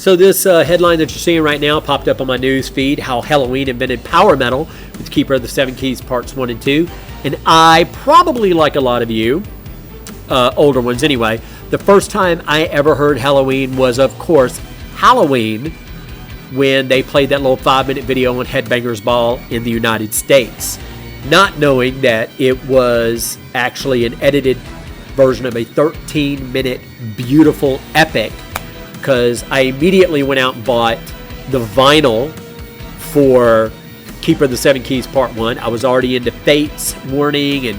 So this headline that you're seeing right now popped up on my news feed, how Helloween invented power metal with Keeper of the Seven Keys Parts 1 and 2. And I, probably like a lot of you, older ones anyway, the first time I ever heard Helloween was, of course, Halloween, when they played that little 5-minute video on Headbangers Ball in the United States, not knowing that it was actually an edited version of a 13-minute beautiful epic, because I immediately went out and bought the vinyl for Keeper of the Seven Keys Part 1. I was already into Fates, Warning,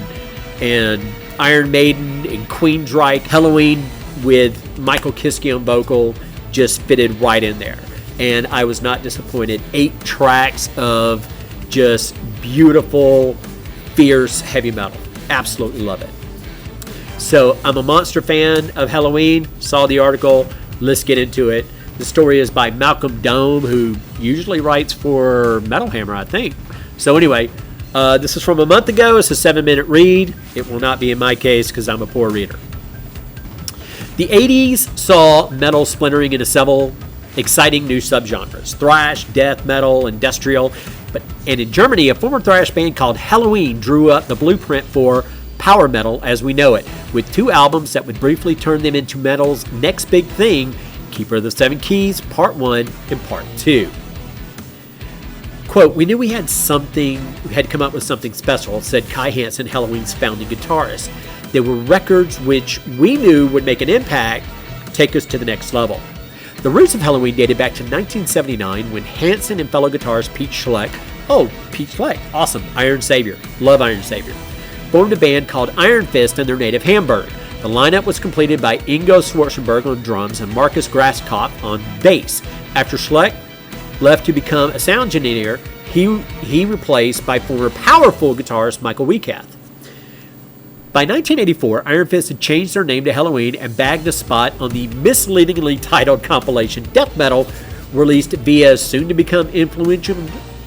and Iron Maiden, and Queensryche. Helloween with Michael Kiske on vocal just fitted right in there. And I was not disappointed. 8 tracks of just beautiful, fierce heavy metal. Absolutely love it. So I'm a monster fan of Helloween. Saw the article. Let's get into it. The story is by Malcolm Dome, who usually writes for Metal Hammer, I think. So anyway, this is from a month ago. It's a 7-minute read. It will not be in my case because I'm a poor reader. The 80s saw metal splintering into several exciting new subgenres: thrash, death metal, industrial. And in Germany, a former thrash band called Helloween drew up the blueprint for power metal as we know it, with 2 albums that would briefly turn them into metal's next big thing: Keeper of the Seven Keys, Part 1 and Part 2. Quote, "We knew we had come up with something special," said Kai Hansen, Helloween's founding guitarist. "There were records which we knew would make an impact, take us to the next level." The roots of Helloween dated back to 1979 when Hansen and fellow guitarist Pete Schleck, awesome, Iron Savior, love Iron Savior, formed a band called Iron Fist in their native Hamburg. The lineup was completed by Ingo Schwarzenberg on drums and Marcus Grasskopf on bass. After Schleck left to become a sound engineer, he replaced by former powerful guitarist Michael Weikath. By 1984, Iron Fist had changed their name to Helloween and bagged a spot on the misleadingly titled compilation Death Metal, released via soon-to-become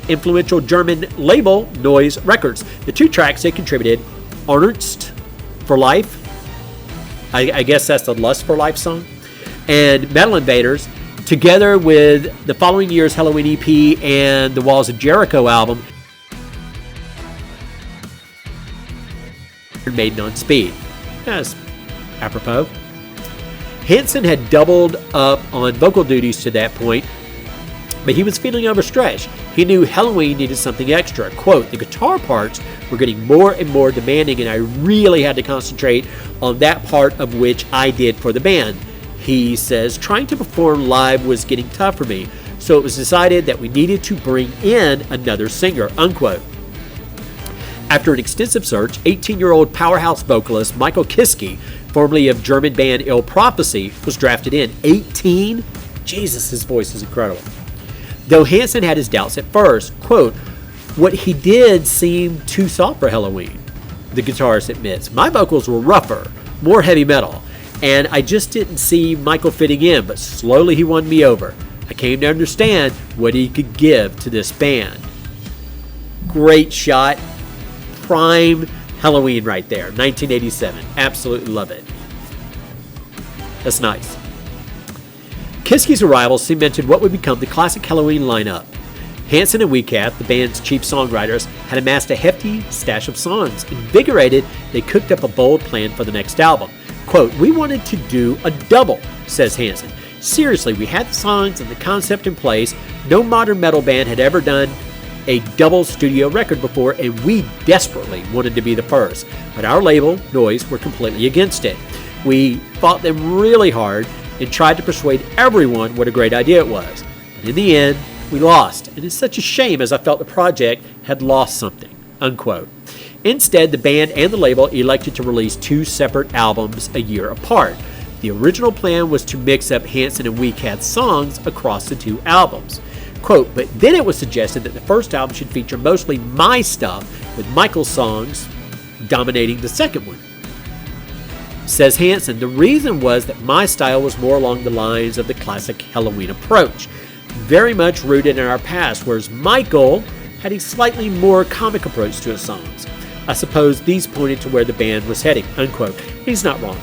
influential German label Noise Records. The 2 tracks they contributed, Ernst for Life, I guess that's the Lust for Life song, and Metal Invaders, together with the following year's Helloween EP and the Walls of Jericho album, Maiden on Speed. Yes, apropos. Hansen had doubled up on vocal duties to that point, but he was feeling overstretched. He knew Helloween needed something extra. Quote, "The guitar parts were getting more and more demanding, and I really had to concentrate on that part of which I did for the band." He says, "Trying to perform live was getting tough for me, so it was decided that we needed to bring in another singer," unquote. After an extensive search, 18-year-old powerhouse vocalist Michael Kiske, formerly of German band Ill Prophecy, was drafted in. 18? Jesus, his voice is incredible. Though Hansen had his doubts at first. Quote, "What he did seemed too soft for Helloween," the guitarist admits. "My vocals were rougher, more heavy metal, and I just didn't see Michael fitting in, but slowly he won me over. I came to understand what he could give to this band." Great shot. Prime Helloween right there, 1987. Absolutely love it. That's nice. Kiske's arrival cemented what would become the classic Helloween lineup. Hansen and Weikath, the band's chief songwriters, had amassed a hefty stash of songs. Invigorated, they cooked up a bold plan for the next album. Quote, "We wanted to do a double," says Hansen. "Seriously, we had the songs and the concept in place. No modern metal band had ever done a double studio record before, and we desperately wanted to be the first. But our label, Noise, were completely against it. We fought them really hard and tried to persuade everyone what a great idea it was. But in the end, we lost, and it's such a shame as I felt the project had lost something," unquote. Instead, the band and the label elected to release 2 separate albums a year apart. The original plan was to mix up Hansen and Weikath's songs across the 2 albums. Quote, "But then it was suggested that the first album should feature mostly my stuff, with Michael's songs dominating the second one." Says Hansen, "The reason was that my style was more along the lines of the classic Helloween approach, very much rooted in our past, whereas Michael had a slightly more comic approach to his songs. I suppose these pointed to where the band was heading," unquote. He's not wrong.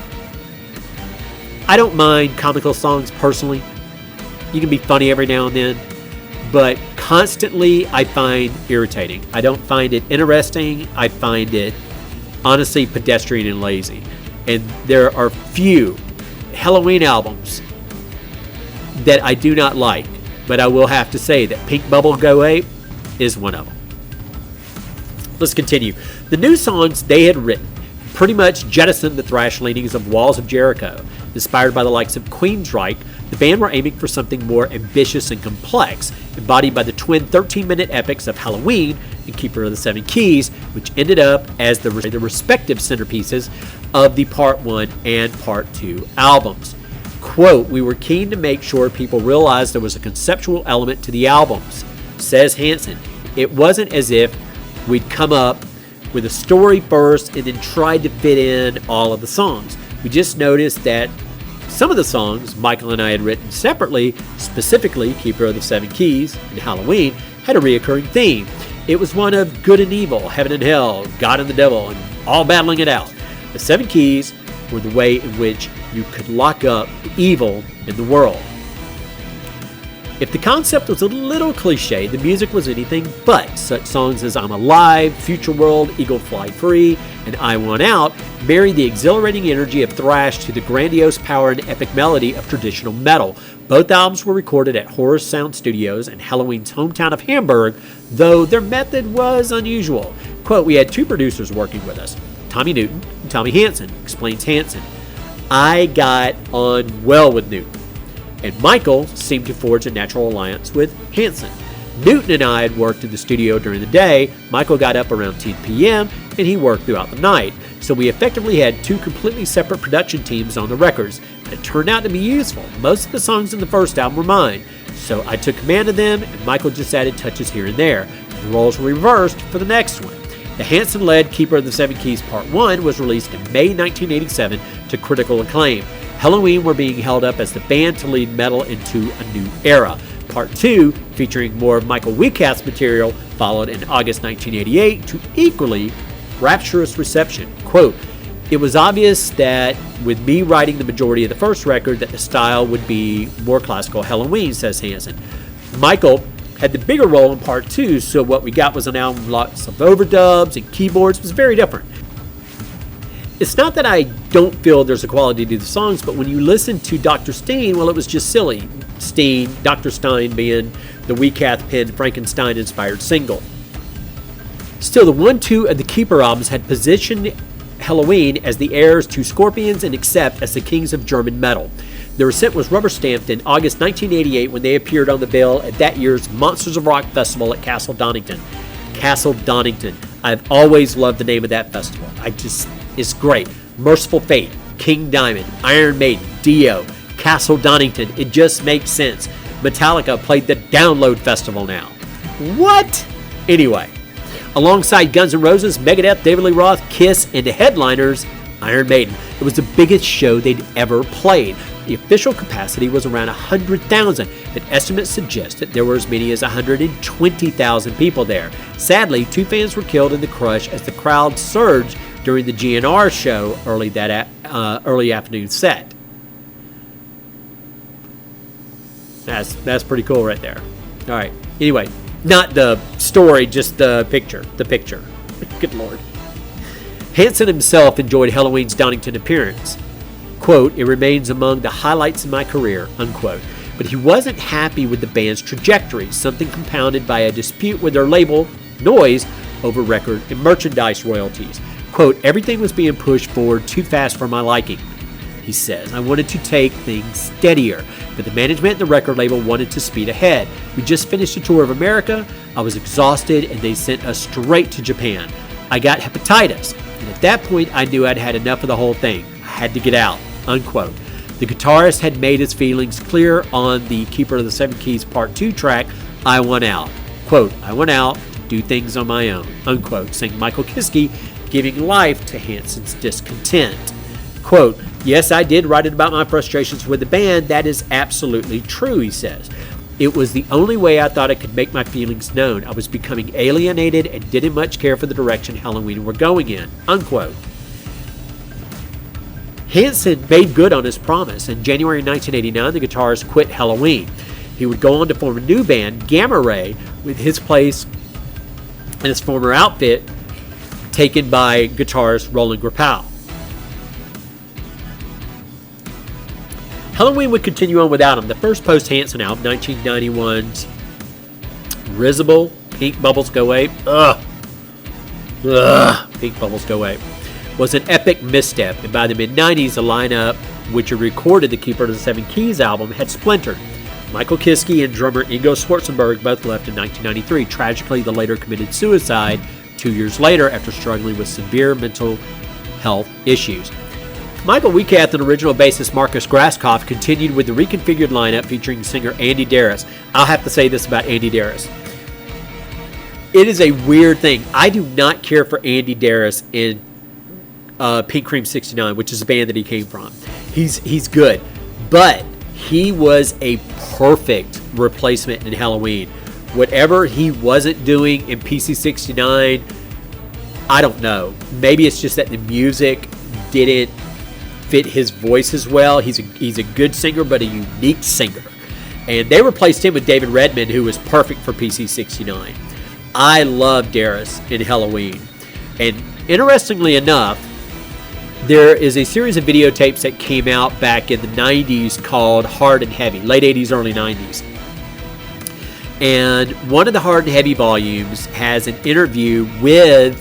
I don't mind comical songs personally. You can be funny every now and then, but constantly I find irritating. I don't find it interesting. I find it honestly pedestrian and lazy. And there are few Helloween albums that I do not like, but I will have to say that Pink Bubble Go Ape is one of them. Let's continue. The new songs they had written pretty much jettisoned the thrash leanings of Walls of Jericho. Inspired by the likes of Queensryche, the band were aiming for something more ambitious and complex, embodied by the twin 13-minute epics of Helloween and Keeper of the Seven Keys, which ended up as the respective centerpieces of the Part 1 and Part 2 albums. Quote, "We were keen to make sure people realized there was a conceptual element to the albums," says Hansen. "It wasn't as if we'd come up with a story first and then tried to fit in all of the songs. We just noticed that some of the songs Michael and I had written separately, specifically Keeper of the Seven Keys and Helloween, had a reoccurring theme. It was one of good and evil, heaven and hell, God and the devil, and all battling it out. The Seven Keys were the way in which you could lock up the evil in the world." If the concept was a little cliche, the music was anything but. Such songs as I'm Alive, Future World, Eagle Fly Free, and I Want Out married the exhilarating energy of thrash to the grandiose power and epic melody of traditional metal. Both albums were recorded at Horror Sound Studios in Helloween's hometown of Hamburg, though their method was unusual. Quote, "We had two producers working with us, Tommy Newton and Tommy Hansen," explains Hansen. "I got on well with Newton, and Michael seemed to forge a natural alliance with Hansen. Newton and I had worked in the studio during the day. Michael got up around 10 p.m. and he worked throughout the night. So we effectively had two completely separate production teams on the records. But it turned out to be useful. Most of the songs in the first album were mine. So I took command of them and Michael just added touches here and there. The roles were reversed for the next one. The Hansen-led Keeper of the Seven Keys Part 1 was released in May 1987 to critical acclaim. Helloween were being held up as the band to lead metal into a new era. Part 2, featuring more of Michael Weikath's material, followed in August 1988 to equally rapturous reception. Quote, "It was obvious that with me writing the majority of the first record that the style would be more classical Helloween," says Hansen. "Michael had the bigger role in Part 2, so what we got was an album with lots of overdubs and keyboards. It was very different. It's not that I don't feel there's a quality to the songs, but when you listen to Dr. Stein, well, it was just silly. Stein, Dr. Stein being the Weikath penned Frankenstein-inspired single. Still, the 1-2 of the Keeper albums had positioned Helloween as the heirs to Scorpions and Accept as the kings of German metal. Their ascent was rubber-stamped in August 1988 when they appeared on the bill at that year's Monsters of Rock Festival at Castle Donington. Castle Donington. I've always loved the name of that festival. It's great. Merciful Fate, King Diamond, Iron Maiden, Dio, Castle Donington. It just makes sense. Metallica played the Download Festival now. What? Anyway, alongside Guns N' Roses, Megadeth, David Lee Roth, Kiss, and the headliners, Iron Maiden. It was the biggest show they'd ever played. The official capacity was around 100,000, but estimates suggest that there were as many as 120,000 people there. Sadly, 2 fans were killed in the crush as the crowd surged during the GNR show early afternoon set. That's pretty cool right there. All right. Anyway, not the story, just the picture. The picture. Good Lord. Hansen himself enjoyed Helloween's Donington appearance. Quote, "It remains among the highlights of my career," unquote. But he wasn't happy with the band's trajectory, something compounded by a dispute with their label, Noise, over record and merchandise royalties. Quote, "Everything was being pushed forward too fast for my liking," he says. "I wanted to take things steadier, but the management and the record label wanted to speed ahead. We just finished a tour of America. I was exhausted, and they sent us straight to Japan. I got hepatitis, and at that point, I knew I'd had enough of the whole thing. I had to get out," unquote. The guitarist had made his feelings clear on the Keeper of the Seven Keys Part 2 track, I Want Out. Quote, "I want out to do things on my own," unquote, saying Michael Kiske, giving life to Hansen's discontent. Quote, "Yes, I did write it about my frustrations with the band. That is absolutely true," he says. "It was the only way I thought I could make my feelings known. I was becoming alienated and didn't much care for the direction Helloween were going in," unquote. Hansen made good on his promise. In January 1989, the guitarist quit Helloween. He would go on to form a new band, Gamma Ray, with his place and his former outfit taken by guitarist Roland Grapow. Helloween would continue on without him. The first post-Hanson album, 1991's Risible, Pink Bubbles Go Away, Pink Bubbles Go Away, was an epic misstep, and by the mid-90s, the lineup which had recorded the Keeper of the Seven Keys album had splintered. Michael Kiske and drummer Ingo Schwarzenberg both left in 1993. Tragically, the latter committed suicide 2 years later after struggling with severe mental health issues. Michael Weikath and original bassist Marcus Grasskopf continued with the reconfigured lineup featuring singer Andy Darris. I'll have to say this about Andy Darris. It is a weird thing. I do not care for Andy Darris in Pink Cream 69, which is the band that he came from. He's good, but he was a perfect replacement in Helloween. Whatever he wasn't doing in PC 69, I don't know. Maybe it's just that the music didn't fit his voice as well. He's a good singer, but a unique singer. And they replaced him with David Redman, who was perfect for PC 69. I love Darris in Helloween. And interestingly enough, there is a series of videotapes that came out back in the 90s called Hard and Heavy, late 80s, early 90s. And one of the Hard and Heavy volumes has an interview with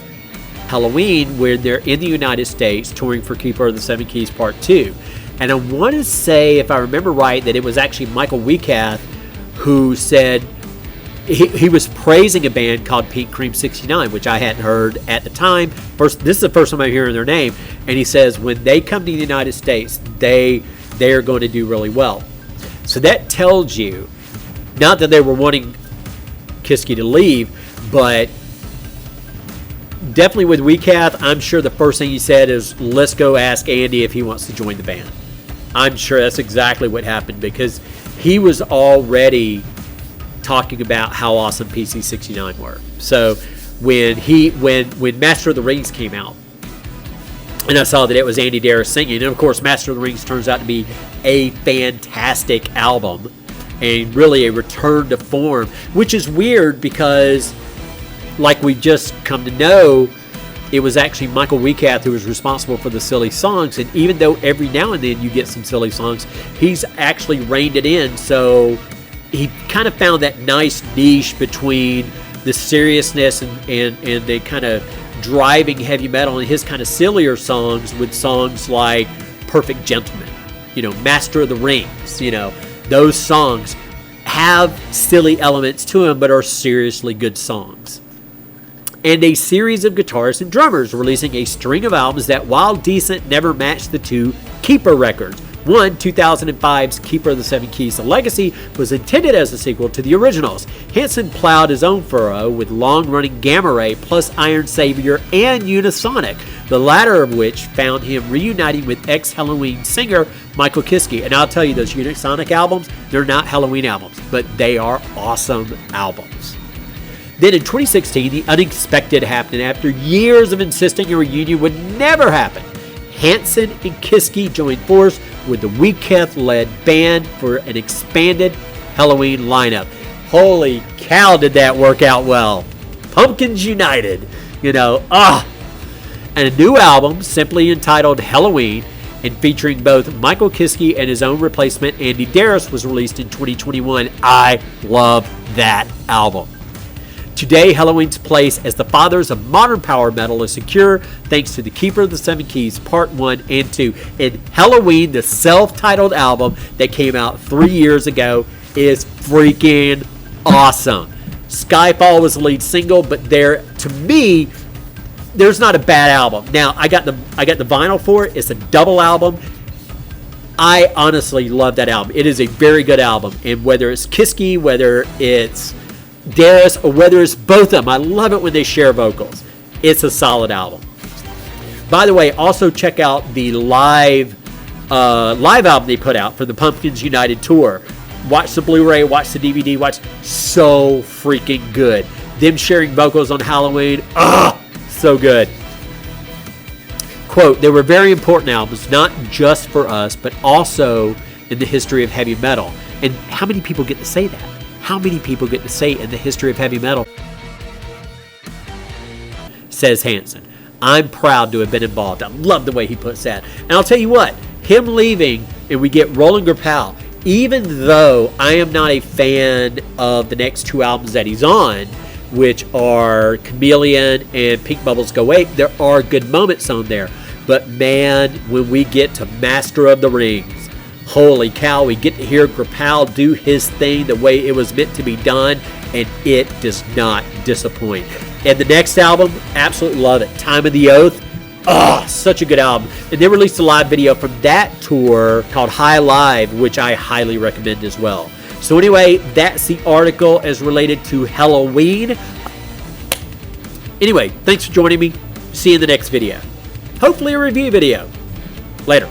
Helloween where they're in the United States touring for Keeper of the Seven Keys Part 2. And I want to say, if I remember right, that it was actually Michael Weikath who said he was praising a band called Pink Cream 69, which I hadn't heard at the time. This is the first time I'm hearing their name. And he says when they come to the United States, they are going to do really well. So that tells you, not that they were wanting Kiske to leave, but definitely with Weikath, I'm sure the first thing he said is, let's go ask Andy if he wants to join the band. I'm sure that's exactly what happened, because he was already talking about how awesome PC 69 were. So when Master of the Rings came out, and I saw that it was Andy Darris singing, and of course Master of the Rings turns out to be a fantastic album, and really a return to form, which is weird because, like we've just come to know, it was actually Michael Weikath who was responsible for the silly songs. And even though every now and then you get some silly songs, he's actually reined it in. So he kind of found that nice niche between the seriousness and the kind of driving heavy metal and his kind of sillier songs with songs like Perfect Gentleman, Master of the Rings, those songs have silly elements to them but are seriously good songs. And a series of guitarists and drummers releasing a string of albums that, while decent, never matched the two Keeper records. One, 2005's Keeper of the Seven Keys, The Legacy, was intended as a sequel to the originals. Hanson plowed his own furrow with long-running Gamma Ray plus Iron Savior and Unisonic, the latter of which found him reuniting with ex-Helloween singer Michael Kiske. And I'll tell you, those Unisonic albums, they're not Helloween albums, but they are awesome albums. Then in 2016, the unexpected happened after years of insisting a reunion would never happen. Hanson and Kiske joined force with the Weikath-led band for an expanded Helloween lineup. Holy cow, did that work out well. Pumpkins United, And a new album, simply entitled Helloween, and featuring both Michael Kiske and his own replacement, Andy Darris, was released in 2021. I love that album. Today, Helloween's place as the fathers of modern power metal is secure thanks to the Keeper of the Seven Keys Part 1 and 2. And Helloween, the self-titled album that came out 3 years ago, is freaking awesome. Skyfall was the lead single, but to me, there's not a bad album. Now, I got the vinyl for it. It's a double album. I honestly love that album. It is a very good album. And whether it's Kiske, whether it's Darris, or whether it's both of them, I love it when they share vocals. It's a solid album. By the way, also check out the live album they put out for the Pumpkins United tour. Watch the Blu-ray, watch the DVD, so freaking good. Them sharing vocals on Helloween, so good. Quote, they were very important albums, not just for us, but also in the history of heavy metal. And how many people get to say that? How many people get to say in the history of heavy metal? Says Hanson. I'm proud to have been involved. I love the way he puts that. And I'll tell you what, him leaving and we get Roland Grapow, even though I am not a fan of the next 2 albums that he's on, which are Chameleon and Pink Bubbles Go Ape, there are good moments on there. But man, when we get to Master of the Rings, holy cow, we get to hear Grapow do his thing the way it was meant to be done, and it does not disappoint. And the next album, absolutely love it. Time of the Oath. Oh, such a good album. And they released a live video from that tour called High Live, which I highly recommend as well. So anyway, that's the article as related to Helloween. Anyway, thanks for joining me. See you in the next video. Hopefully a review video. Later.